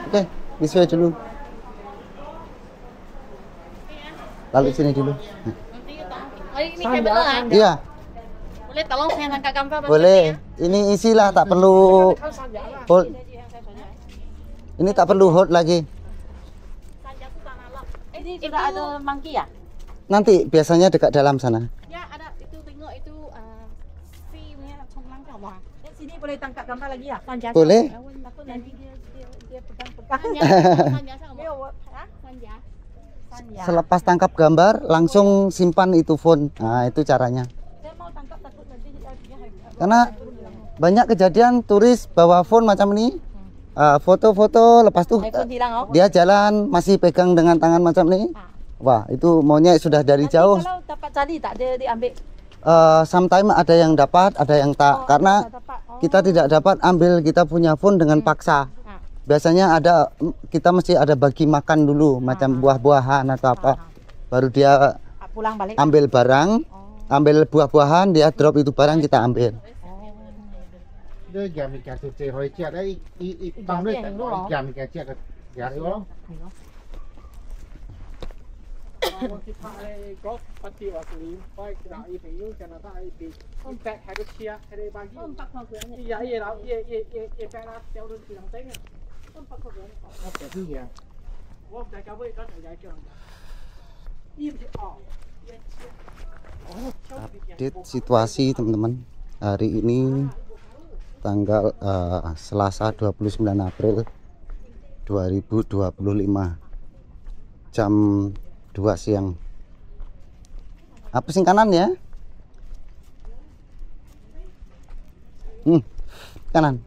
Oke, bisa dulu. Lalu sini dulu. Oh, ini kamera. Iya, Boleh tolong saya angkat gambar Bang boleh. Cepi, ya? Ini isilah, tak perlu hold. Ini tak perlu hold lagi. Sanja itu tanah lot. Ini sudah ada mangki ya? Nanti biasanya dekat dalam sana. Ya, ada itu tengok itu punya Chonglang Jawang. Sini boleh tangkap gambar lagi ya? Sanja. Boleh. Takut nanti dia pegang-pegang. Sanja sama. Hah? Sanja. Sanja. Selepas tangkap gambar, langsung simpan itu phone. Nah, itu caranya. Saya mau tangkap takut nanti dia Karena banyak kejadian turis bawa phone macam ini, foto-foto, lepas itu iPhone hilang oh. dia jalan masih pegang dengan tangan macam ini. Wah, itu maunya sudah dari Nanti jauh. kalau dapat cari tak dia diambil. Sometimes ada yang dapat, ada yang tak. Karena kita tidak dapat ambil kita punya phone dengan paksa. Biasanya ada, kita mesti ada bagi makan dulu, macam buah-buahan atau apa. Baru dia Pulang balik. ambil barang, ambil buah-buahan, dia drop itu barang, kita ambil. Đây giờ mình kẹt từ hồi chia đấy y bằng đây giờ mình kẹt chia cái giờ đấy đó. có phát triển ở xử lý coi đạo y phải yêu cho nó ta y bị không tệ hay cái chia hay đây bao nhiêu y giá y đó y phải là theo đơn từ thằng tết này không phát triển Nó kẹt cái gì à? không tại cao với có thể giải trường y thì Update situasi teman-teman hari ini tanggal Selasa 29 April 2025 jam 2 siang. Apa sing kanan ya? Kanan.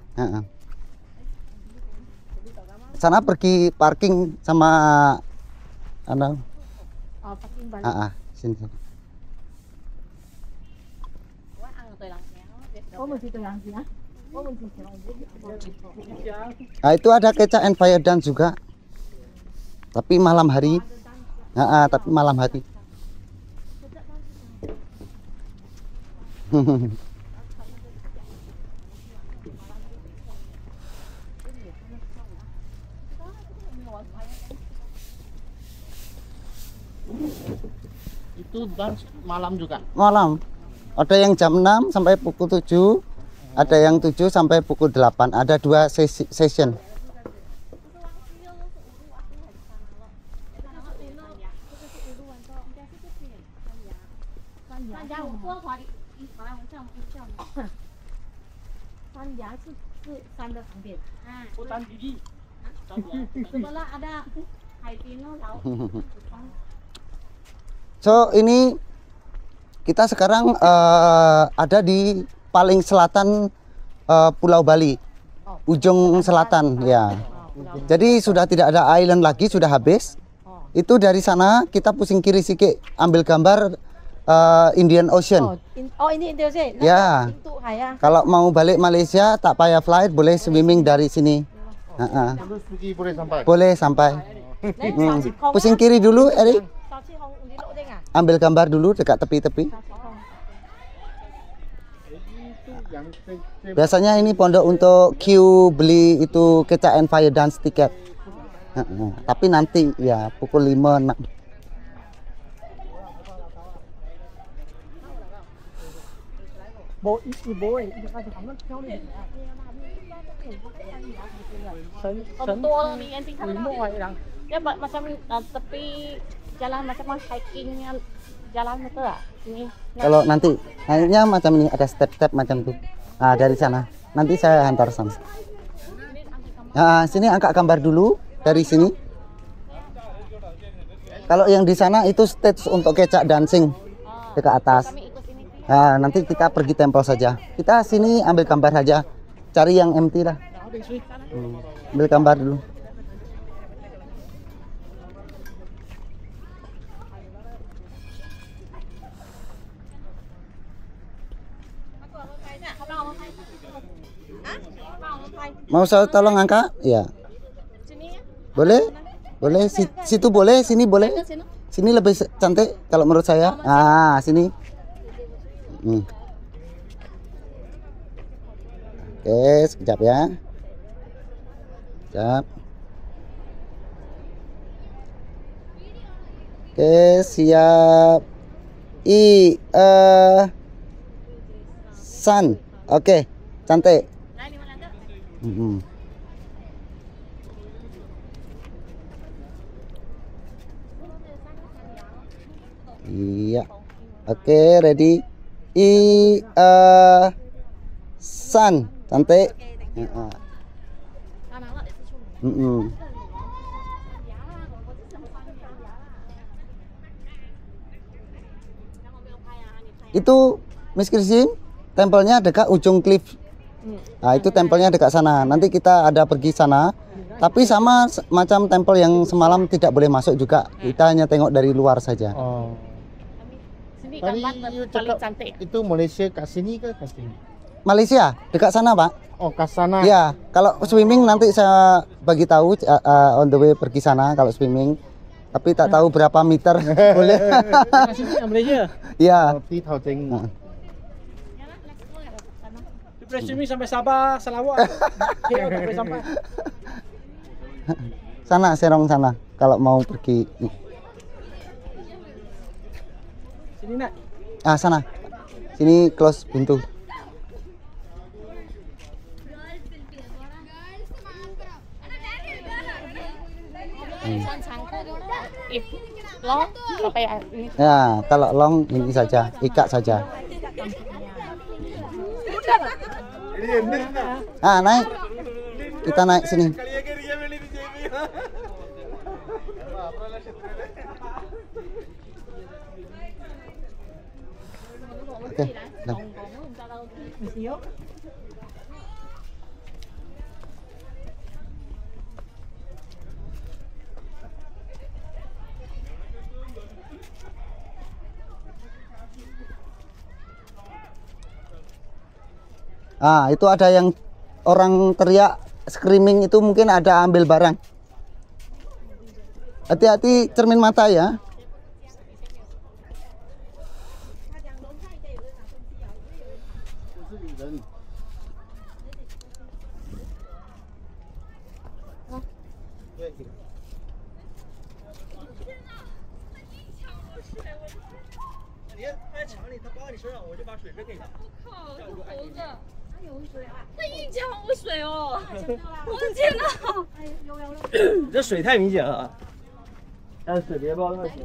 Sana pergi parking sama Parking balik. Sini. Nah, itu ada kecak and fire dance juga. Tapi malam hari. Tapi malam hari. Itu dance malam juga. Malam. Ada yang jam 6 sampai pukul 7, ada yang 7 sampai pukul 8. Ada 2 session. So ini kita sekarang ada di paling selatan Pulau Bali, ujung selatan ya. Jadi sudah tidak ada island lagi, sudah habis. Itu dari sana kita pusing kiri sikit, ambil gambar Indian Ocean. Ini Indian Ocean. Ya. Kalau mau balik Malaysia tak payah flight, boleh swimming dari sini. Terus pergi boleh sampai. Boleh sampai. Pusing kiri dulu, Erik. Ambil gambar dulu dekat tepi-tepi. Biasanya ini pondok untuk queue beli itu kecak and fire dance tiket. Tapi nanti ya pukul 5 6. Ya macam tepi jalan macam hiking jalan itu lah. Ini. Kalau nanti naiknya macam ini ada step-step macam itu. Nah, dari sana. Nanti saya hantar sana. Nah, sini angkat gambar dulu dari sini. Kalau yang di sana itu stage untuk kecak dancing dekat atas. Nah, nanti kita pergi tempel saja. Kita sini ambil gambar saja. Cari yang empty lah. Ambil gambar dulu. Mau saya tolong angkat? Ya. Boleh? Boleh. Situ boleh, sini boleh. Sini lebih cantik kalau menurut saya. Ah, sini. Oke, sekejap ya. Sekejap. Oke, siap. San. Oke, cantik. Iya. Oke, ready. San, cantik. Itu Miss Christine, tempelnya dekat ujung cliff. Nah, itu tempelnya dekat sana. Nanti kita ada pergi sana. Tapi sama macam tempel yang semalam tidak boleh masuk juga. Kita hanya tengok dari luar saja. Oh. Sini Tadi gambar you paling cakap cantik. itu Malaysia kat sini ke kat sini? Malaysia, dekat sana, Pak. Oh, kat sana. Ya, kalau swimming nanti saya bagi tahu on the way pergi sana kalau swimming. Tapi tak tahu berapa meter boleh. Sini yang Malaysia. Ya. Oh, 3,000. Kita swimming sampai Sabah, Sarawak. KL tak boleh sampai. Sana, Serong sana kalau mau pergi. Sini nak. Ah, sana. Sini close pintu. If long pakai ini. Ya, kalau long ini saja, ikat saja. Ah, naik. Kita naik sini. Oke, dah. Ah, itu ada yang orang teriak screaming itu mungkin ada ambil barang. Hati-hati cermin mata ya.这水太明显了，但是水别包那行。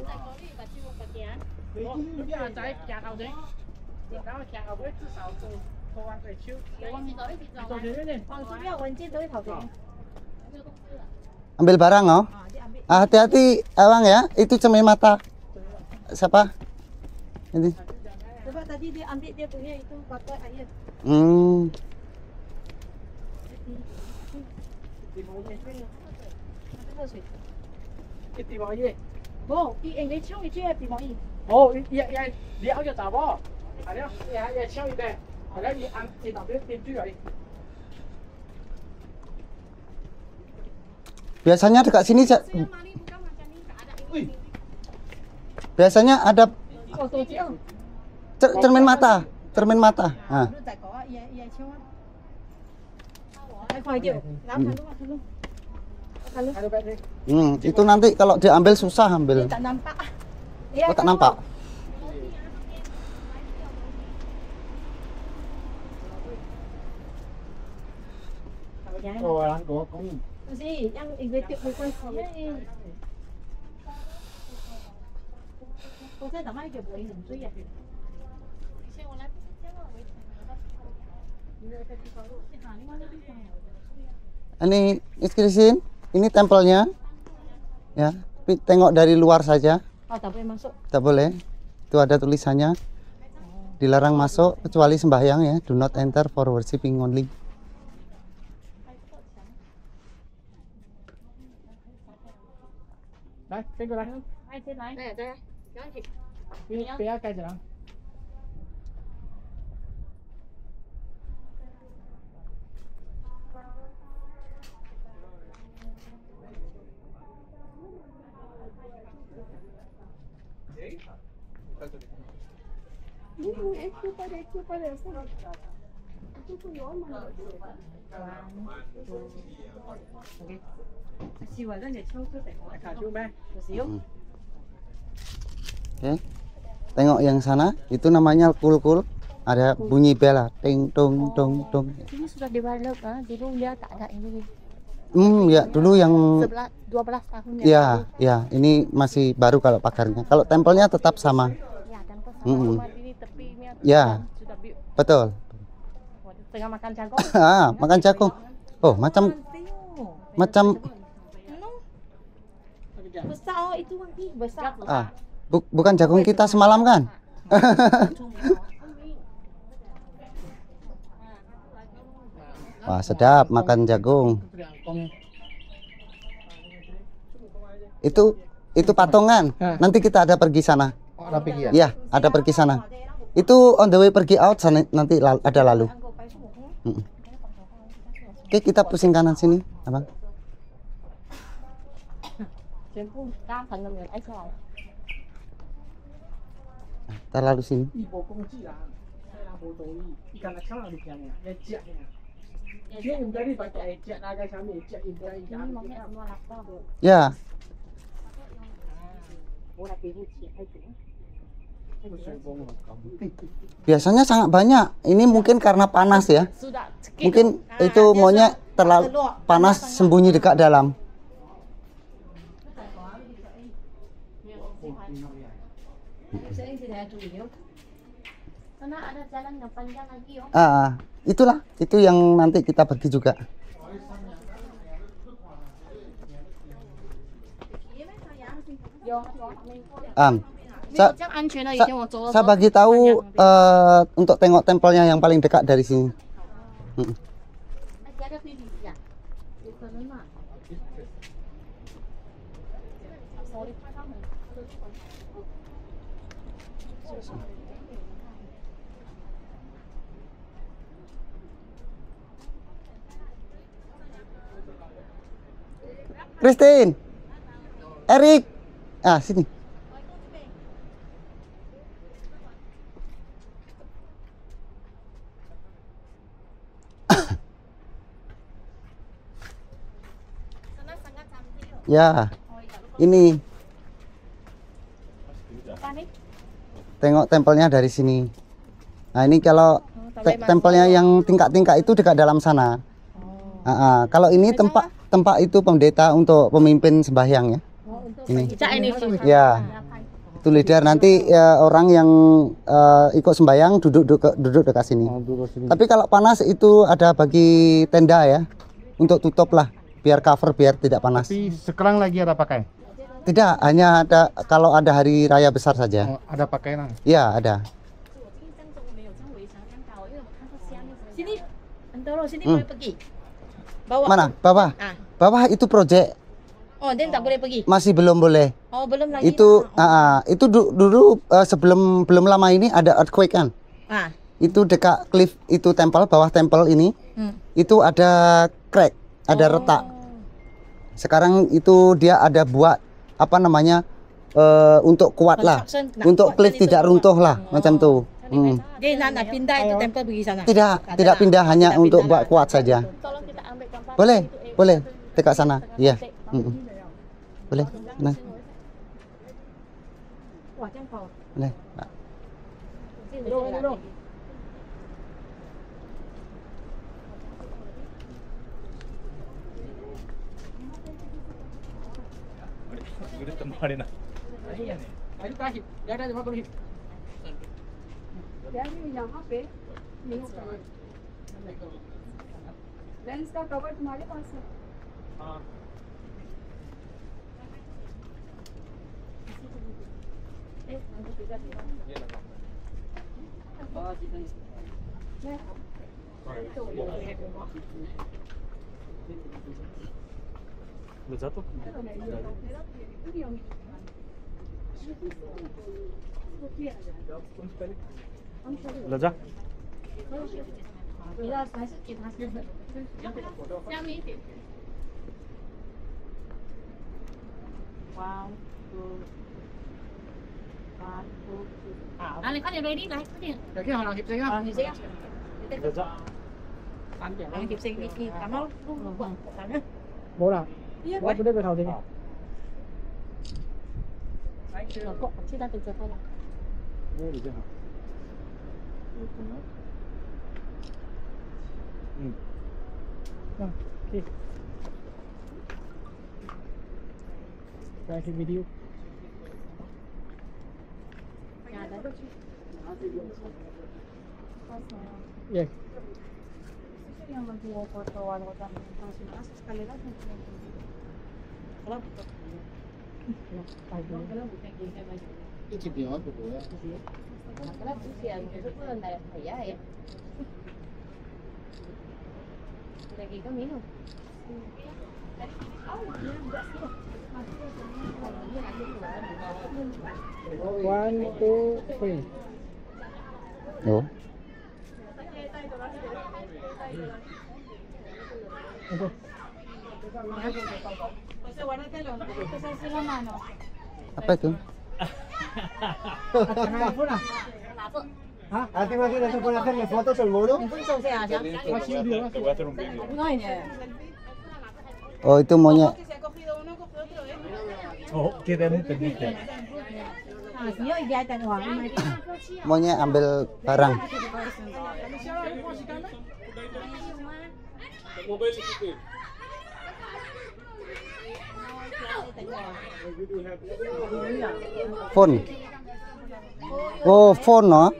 你一下仔行後先，然後行後尾至少做拖完對手，做前面呢。 Ambil barang, oh. Ah, hati-hati, Awang ya. Itu cermin mata. Siapa? Ini. Coba tadi dia ambil dia punya itu pakai air.一地毛葉，冇，啲人你搶一隻地毛衣。哦，你咬隻雜喎，係咯，你搶一隻，係咯，你按你特別點豬嚟。 Biasanya dekat sini biasanya ada cermin mata, cermin mata. Nah. Itu nanti kalau diambil susah ambil. Tak nampak. Oh, tak nampak. Ồ, anh của cũng Gì, yang investment berkuasa. Tôi thấy tao mấy cái bụi hình suy à. Ini Christine, ini tempelnya. Ya, tapi tengok dari luar saja. Oh, tak boleh masuk. Tak boleh. Itu ada tulisannya. Dilarang masuk kecuali sembahyang ya. Do not enter for worshiping only. Đây, cái过来， Ai trên này? Này, đây. Cho chị. 不要盖着了。Oke. Tengok yang sana, itu namanya kul-kul. Ada bunyi bel, ting tung tung tung. Ini sudah develop, dulu dia tak ada ini. Ya dulu yang 12 tahun ya, ini masih baru kalau pagarnya. Kalau tempelnya tetap sama. Ya, dan sama ini tepinya Ya, sudah betul. tengah makan jagung. Makan jagung. Oh, macam Besar itu Wangi, besar. bukan jagung kita semalam kan? Wah, sedap makan jagung. Itu patungan. Nanti kita ada pergi sana. Oh, ada pergi ya? Ya, ada pergi sana. Itu on the way pergi out sana, nanti ada lalu. Oke, kita pusing kanan sini, Abang. Kita lalu sini. Ya. Biasanya sangat banyak. Ini mungkin karena panas ya. Mungkin itu maunya terlalu panas sembunyi dekat dalam. Karena ada jalan yang panjang lagi, Itulah, itu yang nanti kita pergi juga. Saya bagi tahu untuk tengok tempelnya yang paling dekat dari sini. Christine, Eric, sini. Ya, ini tengok tempelnya dari sini. Nah, ini kalau tempelnya yang tingkat-tingkat itu dekat dalam sana. Kalau ini tempat itu pendeta untuk pemimpin sembahyang ya. Ini. Ya, itu leader. Nanti orang yang ikut sembahyang duduk dekat sini. Tapi kalau panas itu ada bagi tenda ya, untuk tutup lah, biar cover, biar tidak panas. Tapi sekarang lagi ada pakai? Tidak, hanya ada kalau ada hari raya besar saja. Oh, ada pakai lah? Ya, ada. Sini, Antoro, sini boleh pergi. Bawah. Mana? Bawah. Bawah itu proyek. Oh, dia tak boleh pergi. Masih belum boleh. Oh, belum lagi. Itu dulu sebelum belum lama ini ada earthquake kan. Itu dekat cliff itu tempel, bawah tempel ini. Itu ada crack, ada retak. Sekarang itu dia ada buat apa namanya untuk kuat lah, untuk cliff tidak runtuh lah, macam tuh. Dia nak pindah itu tempel pergi sana. Tidak pindah, hanya untuk buat kuat saja. Tolong kita ambil gambar. Boleh dekat sana. Iya. Boleh. Nah. Wah, jangkau. Boleh. यहाँ पे लेंस का कवर तुम्हारे पास है? लजा Wow. À, lên phát về đi, lại phát điện. Rồi cái họ làm hiệp sinh không? Thì sẽ Được rồi. Anh chẳng làm kịp sinh đi cảm ơn luôn quần cảm ơn. bố nào bố tôi biết về thầu gì Rồi cậu chỉ đang từ từ thôi là. Nghe được chưa hả? Rồi, đi. Quay cái video. Yeah. Yang lagi foto dan langsung sekali lagi. Kalau Cái chụp nhỏ của bố. kalau usia itu pun dari saya ya. Lagi kau minum. One, two, three. Ủa? Okay. Apa itu? Phút nào? ¿Ah? ¿A ti no se puede hacerle fotos al mono? Oh, itu maunya Oh, kita ini pendidik. maunya ambil barang. Phone. Oh, phone no?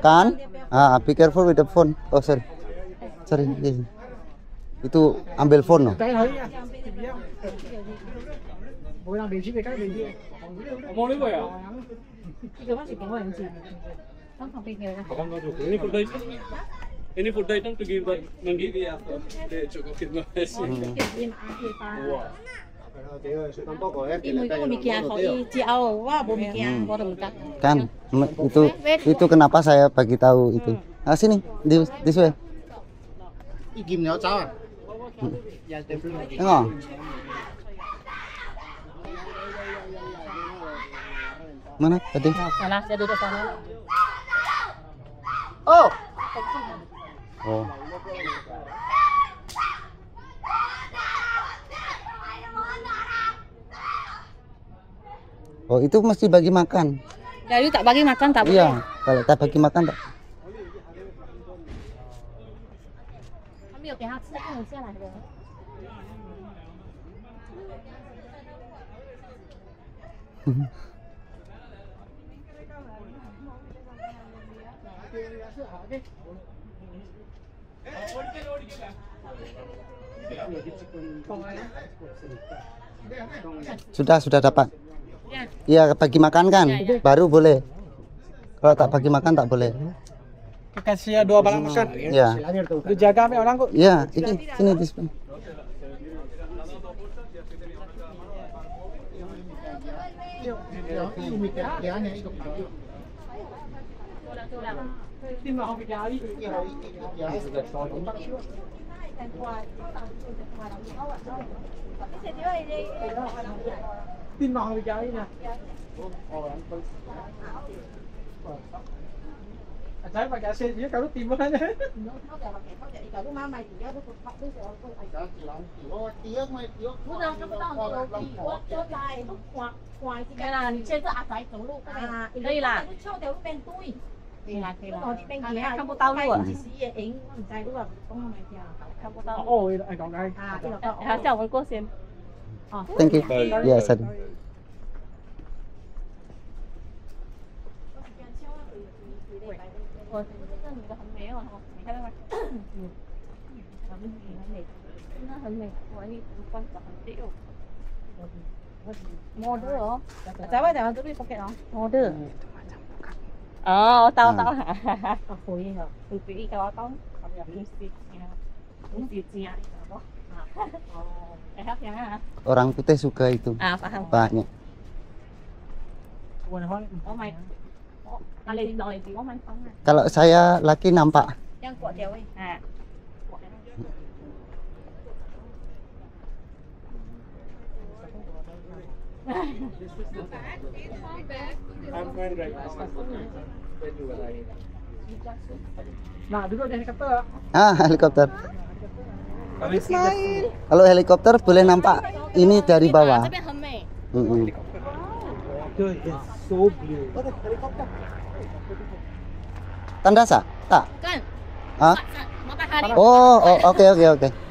Kan? Ah, be careful with the phone. Oh, sorry. Sorry. Yes. Itu ambil phone no? Cái thấy nha. Bố đang bình chí về cái bình đi. Mau lấy vậy à? Ikan masih kau yang sih. Kan sampai kira. Ini food item pergi buat menggigit apa? Dia cukup kita sih. Tampoco, Ibu itu mikir kau ICO, wah bu mikir kau udah Kan? Itu kenapa saya bagi tahu itu. Ah, sini, this way. Kim nhỏ cháu à? Tengok. Mana tadi? Salah, saya duduk sana. Oh! Oh. Oh, itu mesti bagi makan. Jadi tak bagi makan tak boleh. Iya, kalau tak bagi makan tak. 他没有给他吃，不能下来的。 Sudah dapat. Iya, bagi makan kan, baru boleh. Kalau tak bagi makan tak boleh. Kasih dua barang makan. Iya. Lu jaga sama orang kok. Iya, ini sini display. Tin vào không bị giá đi. Tin vào không bị giá đi nè. Trái và cả xe dưới cao lúc tìm quá nhé. Cái là trên cái áp trái走路，可以啦。看不到路啊，看不到路。 Ồ, anh còn đây. 他叫我们过先。 Thank you. Iya, sorry. 我这女的很美哦，你看到吗？很美，真的很美。我一光长很丢。model 哦，在外头这边 pocket 哦，model。哦，tao hả? Khui hả? Khui cái đó không được musik nha. Musiknya itu. Enak ya hả? Orang putih suka itu. Ah, paham. Banyak. Oh my. Oh, kali đòi thì có mang không à? Kalau saya laki nampak. Yang kuat dia weh. Ha. I'm fine right now. When you arrive. Nah, duduk di helikopter. Helikopter. Kami smile. Kalau helikopter boleh nampak ini dari bawah. So blue. Tanda sah? Tak. Kan? Hah? Matahari. Oh, oke.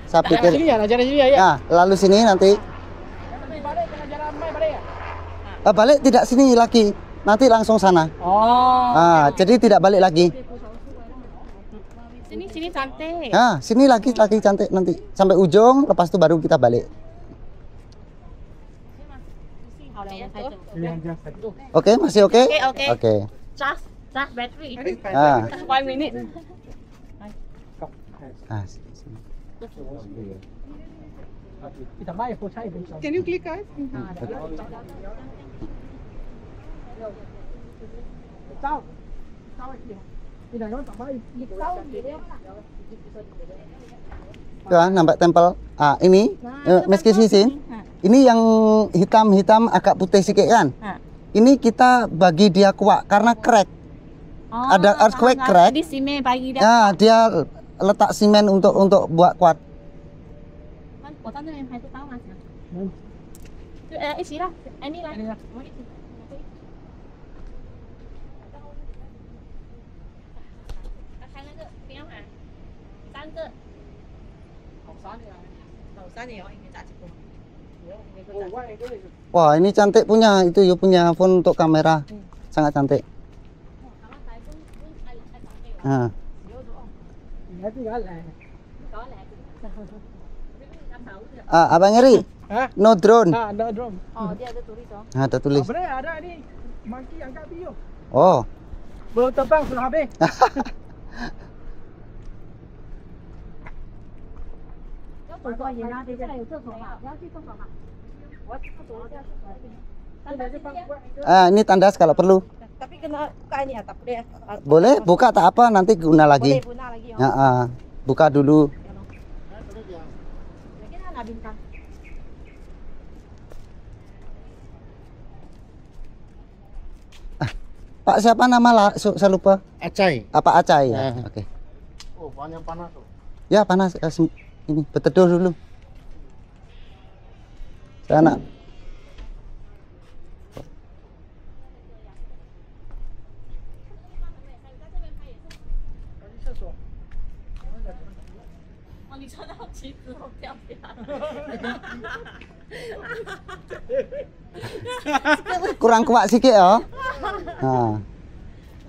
Saya pikir. Sini ya, jalan sini ya. Nah, lalu sini nanti. Balik dengan jalan main balik ya. Balik tidak sini lagi. Nanti langsung sana. Oh. Jadi tidak balik lagi. Sini cantik. Sini lagi cantik nanti sampai ujung, lepas itu baru kita balik. Oke, masih oke? Oke. Charge battery. 1 minute. Sini. Kita main for China. Can you click guys? Sao? Sao vậy? Đi này nó tạm bay. Nampak tempel. Ini meski sini. Ini yang hitam-hitam agak putih sedikit kan? Ini kita bagi dia kuat karena crack. Ada earthquake crack. Jadi simen bagi dia. Ya, dia letak simen untuk buat kuat. Isi lah. Ini lah. Wah, ini cantik punya. Itu you punya phone untuk kamera. Sangat cantik. Abang Eri? No drone. Ada drone. Oh, dia ada tulis oh. Ada tulis. Benar ada ni. Monkey angkat video. Oh. Belum terbang sudah habis. Ini tandas kalau perlu. Tapi kena buka ini ya, tak boleh. Boleh, buka tak apa, nanti guna lagi. Boleh guna lagi oh. Buka dulu. Pak siapa nama lah? Saya lupa. Acai. Apa Acai? Oke. Oh, banyak panas tuh. Ya panas. Ini berteduh dulu. Sana. Kurang kuat sedikit ya.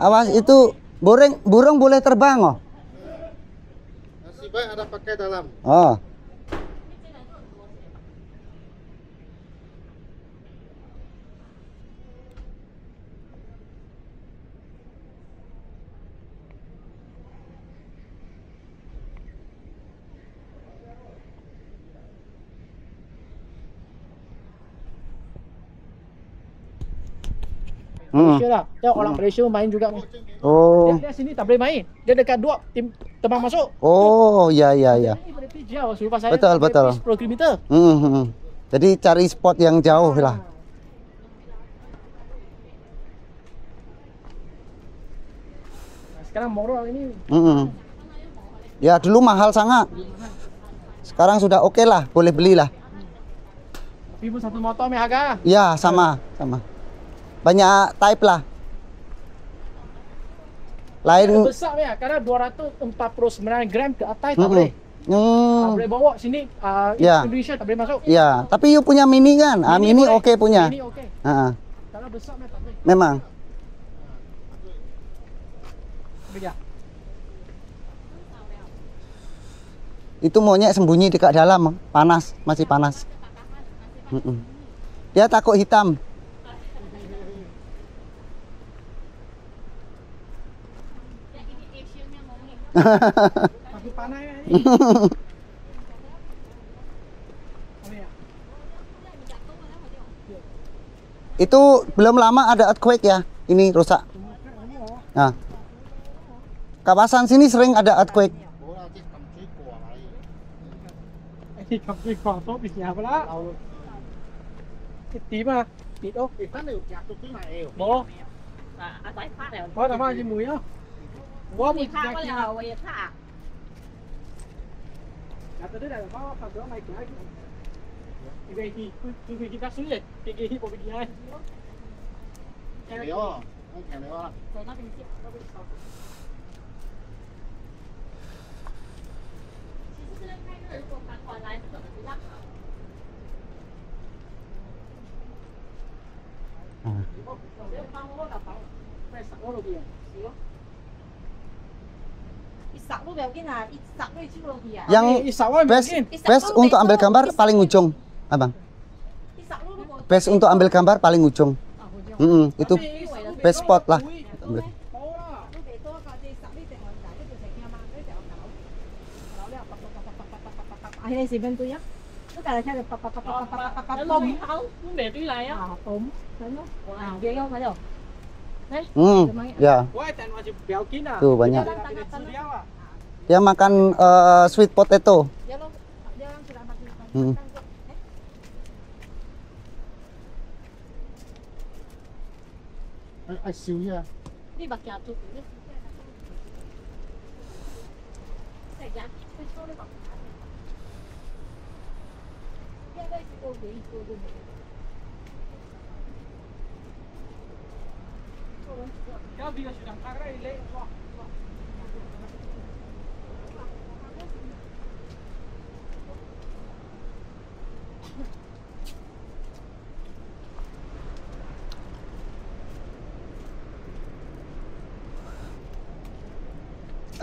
Awas itu burung boleh terbang oh. Nasib baik ada pakai dalam. Oh. Malaysia lah. Tengok orang Malaysia main juga ni. Oh. Dia sini tak boleh main. Dia dekat dua tim terbang masuk. Oh, ya. Ini boleh pergi jauh. Serupa saya. Betul. 10 km. Jadi cari spot yang jauh lah. Sekarang murah ini. Ya dulu mahal sangat. Sekarang sudah oke lah, boleh belilah. Tapi pun satu motor punya harga. Ya sama. Banyak type lah. Lain. Besar punya, karena 249 gram ke atas tak boleh. Tak boleh bawa sini. Indonesia tak boleh masuk. Ya, tapi you punya mini kan? Mini oke punya. Mini oke. Kalau besar punya tak boleh. Memang. Beja. Itu monyet sembunyi dekat dalam, panas, masih panas. Dia takut hitam. Tapi panas ya ini. Itu belum lama ada earthquake ya, ini rusak. Nah, kawasan sini sering ada earthquake. Ini kapal kuat tu bisnya pula. 點啊？跌咯，你翻嚟夾到邊埋誒？冇，阿仔拍嚟，我頭翻隻梅咯，我冇拍隻我又我也拍，入到啲嚟幫我拍咗咪解。佢佢見得水嚟，佢冇見係。你哦，我聽你話。在那邊接，那邊收。其實這個開熱，如果反過來，可能比較好。Yang best untuk ambil gambar paling ujung, abang. Best untuk ambil gambar paling ujung. Itu best spot lah. Akhirnya si bentuk ya. Nó cài theo được nó mẹ đi lại á. Đúng. Ghê không phải đâu. Ya. Tuh banyak. Dia makan sweet potato. Ai xíu nha. Đi bạc nhà tụi đi.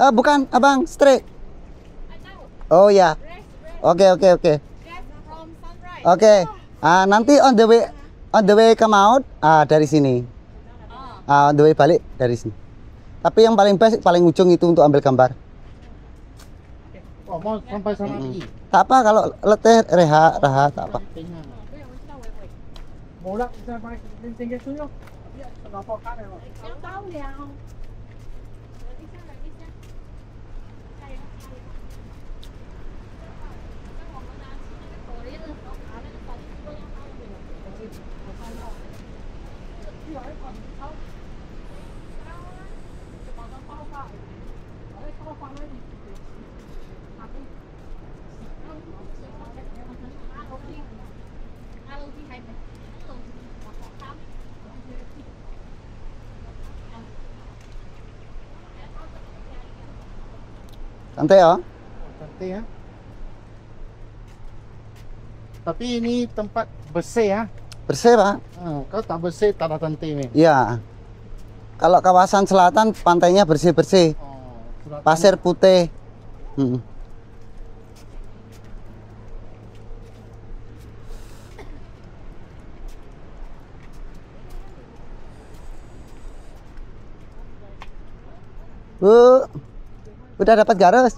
Bukan, abang, straight. Oh ya. Oke. Oke. Nanti on the way come out dari sini. On the way balik dari sini. Tapi yang paling best paling ujung itu untuk ambil gambar. Oh, mau sampai sana lagi. Tak apa kalau letih rehat tak apa.冇啦，再買正嘅水咯，攞貨卡嚟喎。有包了。Santai ya. Santai ya. Tapi ini tempat bersih ya. Bersih, Pak. Kalau tak bersih tak ada santai nih. Iya. Kalau kawasan selatan pantainya bersih-bersih. Pasir putih. Bu, udah dapat garis?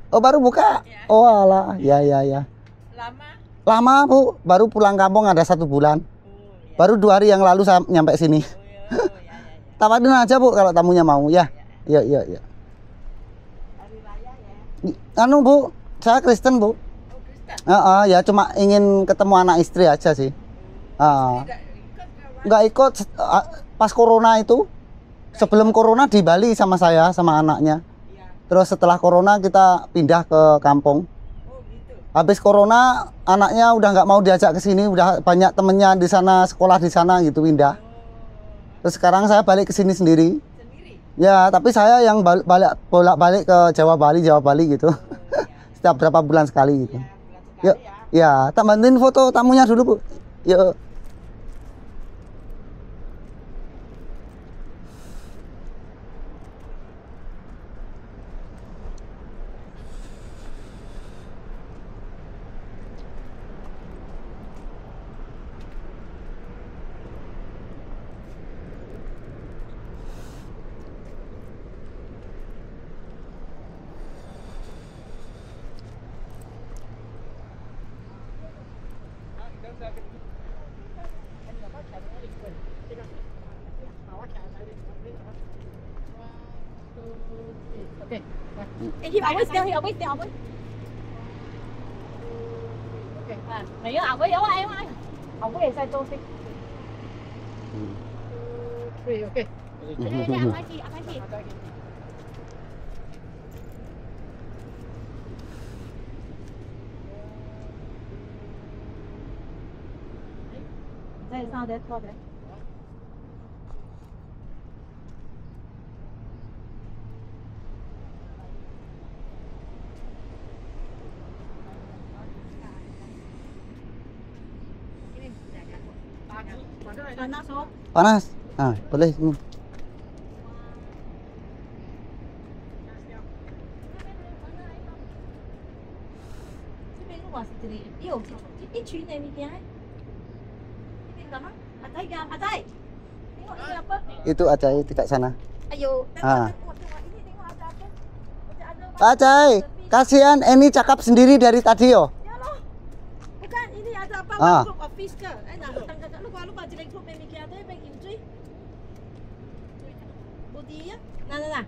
Oh, baru buka? Oh alah, ya. Lama Bu, baru pulang kampung ada 1 bulan. Baru 2 hari yang lalu saya nyampe sini. Tawarin aja Bu kalau tamunya mau ya. Iya. Anu Bu, saya Kristen Bu. Ya cuma ingin ketemu anak istri aja sih. Nggak ikut pas corona itu. Sebelum corona di Bali sama saya sama anaknya. Terus setelah corona kita pindah ke kampung. Habis corona anaknya udah nggak mau diajak ke sini, udah banyak temennya di sana, sekolah di sana gitu pindah. Terus sekarang saya balik ke sini sendiri. Ya, tapi saya yang bolak-balik ke Jawa Bali gitu. Setiap berapa bulan sekali gitu. Yuk, ya, tak bantuin foto tamunya dulu Bu. Yuk. Hiệp ổng với hiệp với ổng với. Mày với ổng với yếu em ơi. 我不会再做这个。对，OK。阿快去，阿快去。再上来错的。Panas oh. Panas. Ah, boleh. Itu Acai dekat sana. Ayo, Ah. tengok ini, tengok ada apa? Ada apa? Acai, kasihan Eni cakap sendiri dari tadi yo. Ya loh. Bukan, ini ada apa? Ah. Group office ke? Nak datang kat lupa jadi group yang mikir ada yang ingin cuy. Budi ya? Nah.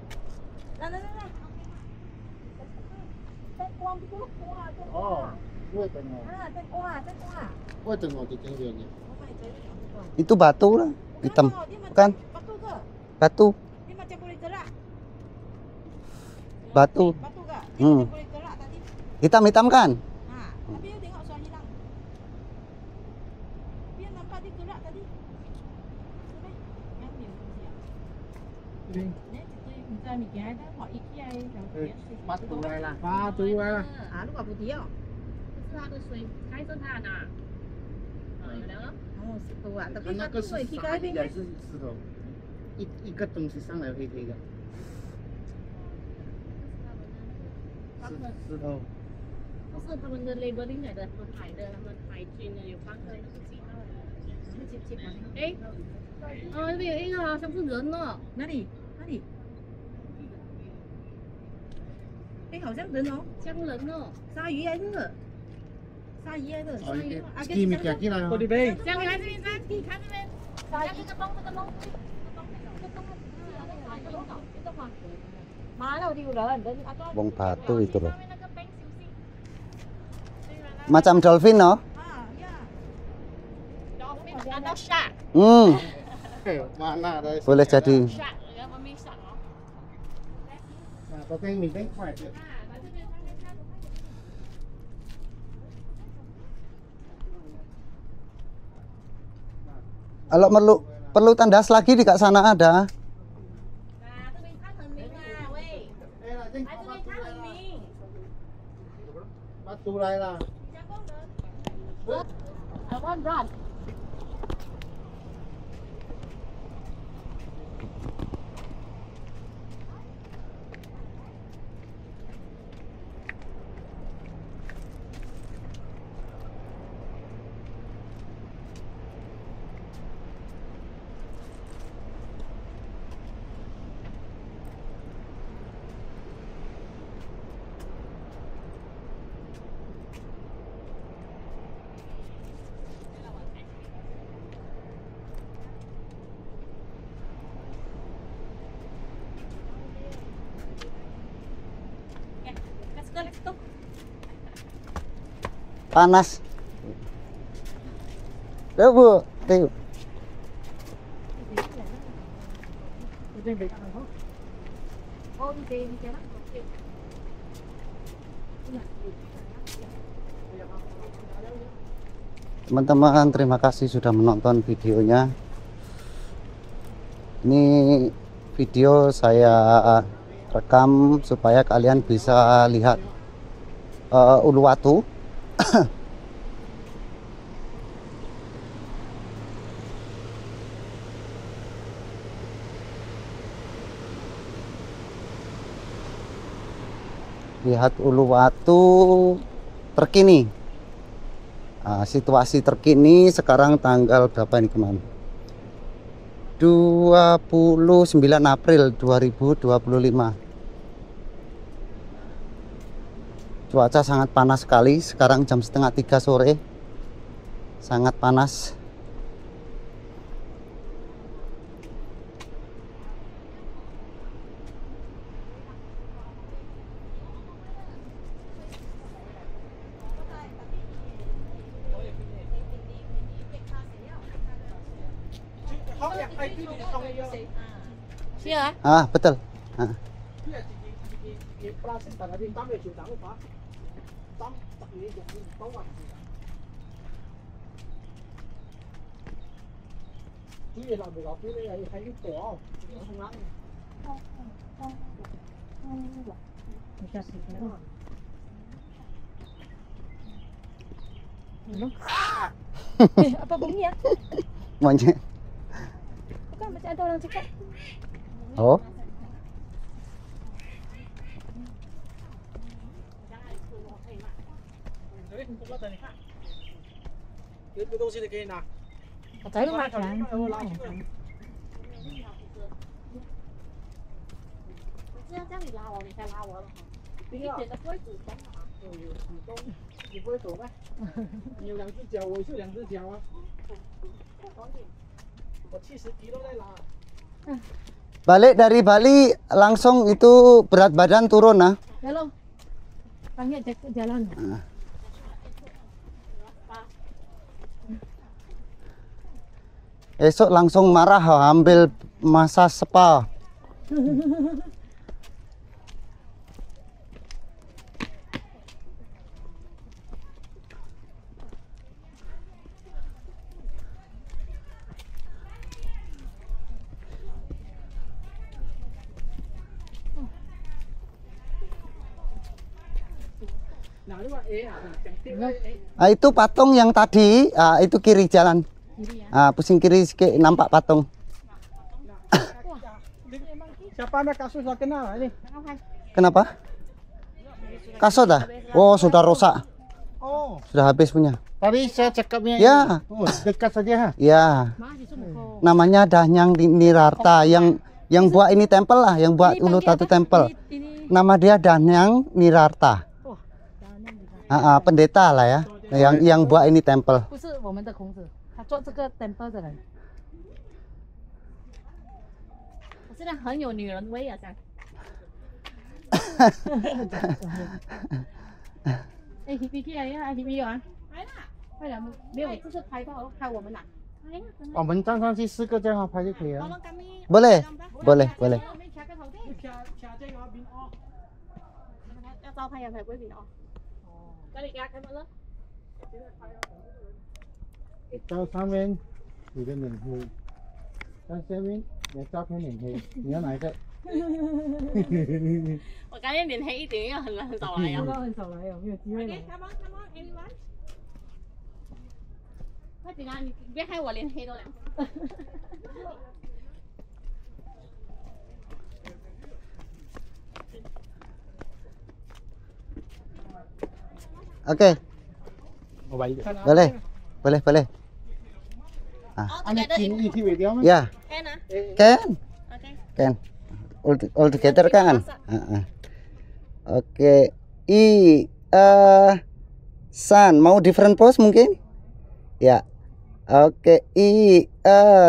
Kuang dulu, kuang. Oh, gue tengok. Tengok. Gue tengok di tingginya. Itu batu lah, hitam. Bukan? Batu ke? Batu. Dia macam boleh gerak. Batu. Batu ke? Dia Hmm. macam boleh gerak tadi. Hitam-hitam kan? Ha, tapi you tengok soal hilang. Dia nampak dia gerak tadi. Sampai yang ni siap. Ni kita minta mikir ada hot iki ai yang Batu lah. Batu lah. Ah, lu apa dia? 是它的水，开着它的。有的。 Oh, situ ah. Tapi 那 satu 个是 水 tiga 沙 hari 还是石头？一个东西上来黑黑的。石头。不是他们的 labeling 来的，他们海的，他们海军的有放在那个记号的。哎，这边有一个好像是人哦。哪里？哎，好像人哦，像人哦。鲨鱼来的。鲨鱼来的。哦，一个啊，机米夹进来哦。这边。这样你看这边，你看这边，鲨鱼这个洞，Mana di udara dan atau Bong batu itu loh. 上面那个 bank 休息。 Macam dolphin no? ah ya. Dolphin atau shark. Mana ada? Boleh jadi. Shark, ya, mami shark oh. Nah, có cái mình đánh khỏe chứ. Kalau perlu tandas lagi di kak sana ada. Batu này là. Run. Let's go. Panas. Bu. Tuh. Oh, di sana. Teman-teman, terima kasih sudah menonton videonya. Ini video saya rekam supaya kalian bisa lihat Uluwatu. Lihat Uluwatu terkini. Situasi terkini sekarang tanggal berapa ini kemarin? 29 April 2025. Cuaca sangat panas sekali. Sekarang jam 2:30 sore. Sangat panas. Siapa? Ah, betul. Ah. Apa bunyi ya? Monyet. Bukan macam ada orang cakap. Oh. Có thấy nó mát lắm. nhiều 2只脚，我是2只脚啊。我70 kilo 在拉。 Balik dari Bali langsung itu berat badan turun nah. Halo. Panggil cek jalan. Esok langsung marah ambil masa spa. Nah, itu patung yang tadi, itu kiri jalan. Pusing kiri sikit nampak patung. Siapa ada kasus lah kenal ini? Kenapa? Kasut dah? Oh, sudah rusak. Oh, Sudah habis punya. tadi saya cakapnya Ya. ini. Oh, dekat saja ha. Ya. Namanya Danyang Nirarta yang buat ini tempel lah, yang buat Ulu Tatu tempel. Nama dia Danyang Nirarta. Pendeta lah ya, yang buat ini tempel. 不是我们的孔子，他做这个 temple 的人。我现在很有女人味啊，这样。哎，Hebe 来呀，Hebe 有啊？来了，快了，没有，这是拍到拍我们啦。我们站上去4个这样拍就可以了。 Boleh, boleh, boleh. 要照拍要拍贵宾哦。这里给他开门了。到上面你的脸黑，到下面你的照片脸黑，你要哪一个？我感觉脸黑一点，因为很少来呀。很少来，有没有机会来？ Come on, come on, everyone. 快点啊！你别害我脸黑都了。Oke, Oh, baik. boleh, boleh, boleh. Anh chín thì về đeo mấy? Ya, Kan ah? can, Oke. can. All together kan? Oke, San, mau different pose mungkin? Ya. Oke,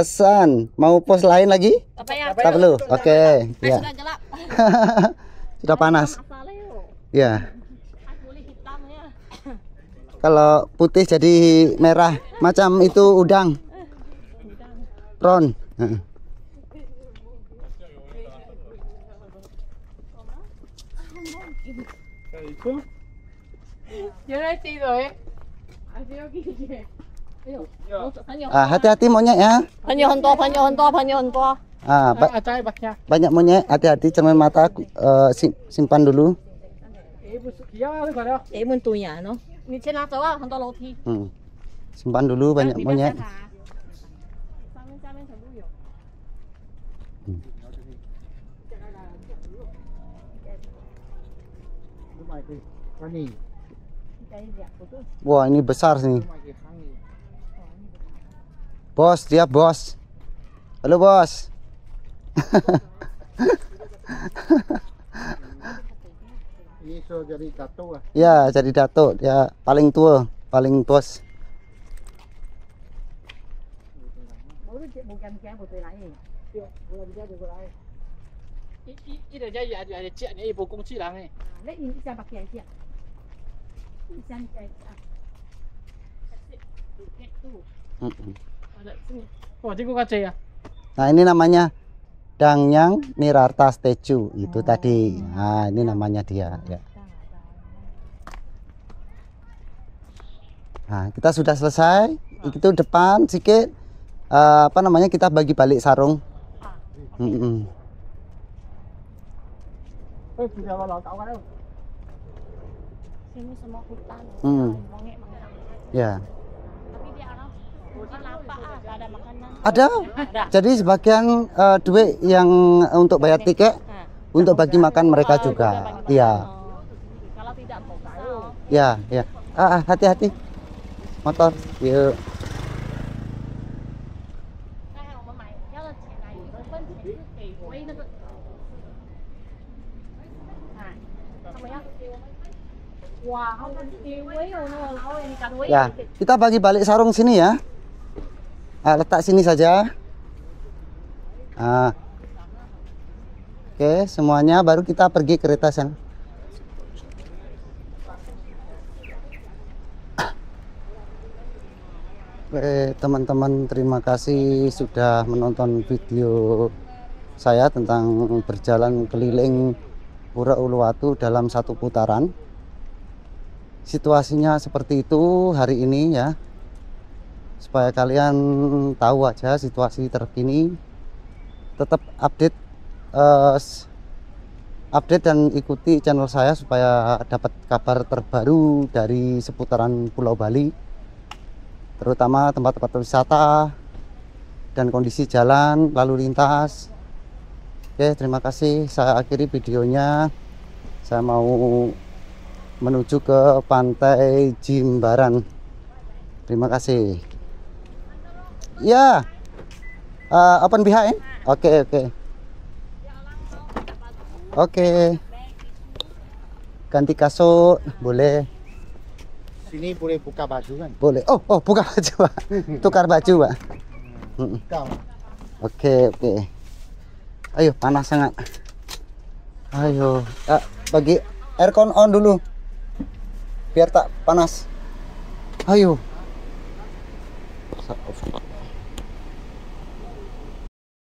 San, mau pose lain lagi? Apa ya? Tak perlu. Oke, ya. Sudah gelap. Sudah panas. Asalnya. Ya. Boleh hitam ya. Kalau putih jadi merah, macam itu udang. Prawn. Hati-hati monyet ya. 朋友很多，朋友很多，朋友很多。 Acai baknya. Banyak monyet, hati-hati cermin mata, simpan dulu. 诶，问对呀喏。你先拿走啊，很多楼梯。 Simpan dulu banyak 你不要 monyet. 下爬上面全部有。 Wah, ini besar sih. Bos, dia bos. Halo bos. Ini so jadi dato ah. Ya, jadi datuk. Dia paling tua, paling bos. Ini dia ada cek ni ibu kunci lang eh. Wah, tengok kaca ya. Nah, ini namanya Dangyang Nirarta Statue itu tadi. Nah, ini namanya dia ya. Nah, kita sudah selesai. Itu depan sedikit apa namanya, kita bagi balik sarung. Sini semua hutan. Monyet-monyet. Ya. Tapi dia orang mungkin lapar tak ada makanan. Ada. Jadi sebagian duit yang untuk bayar tiket untuk bagi makan mereka juga. Iya. Kalau tidak mau. Ya, ya. Hati-hati. Motor. Yuk. Ya, kita bagi balik sarung sini ya. Letak sini saja. Oke, semuanya baru kita pergi kereta sana. Oke, teman-teman, terima kasih sudah menonton video saya tentang berjalan keliling Pura Uluwatu dalam satu putaran. Situasinya seperti itu hari ini ya, supaya kalian tahu aja situasi terkini. Tetap update dan ikuti channel saya supaya dapat kabar terbaru dari seputaran Pulau Bali, terutama tempat-tempat wisata dan kondisi jalan lalu lintas. Oke, terima kasih. Saya akhiri videonya. Saya mau menuju ke Pantai Jimbaran. Terima kasih. Ya, open behind. Oke. Ganti kasut boleh. Sini boleh buka baju kan? Boleh. Oh, buka baju, Pak. Tukar baju, Pak. Oke. Ayo, panas sangat. Ayo, bagi aircon on dulu biar tak panas. Ayo.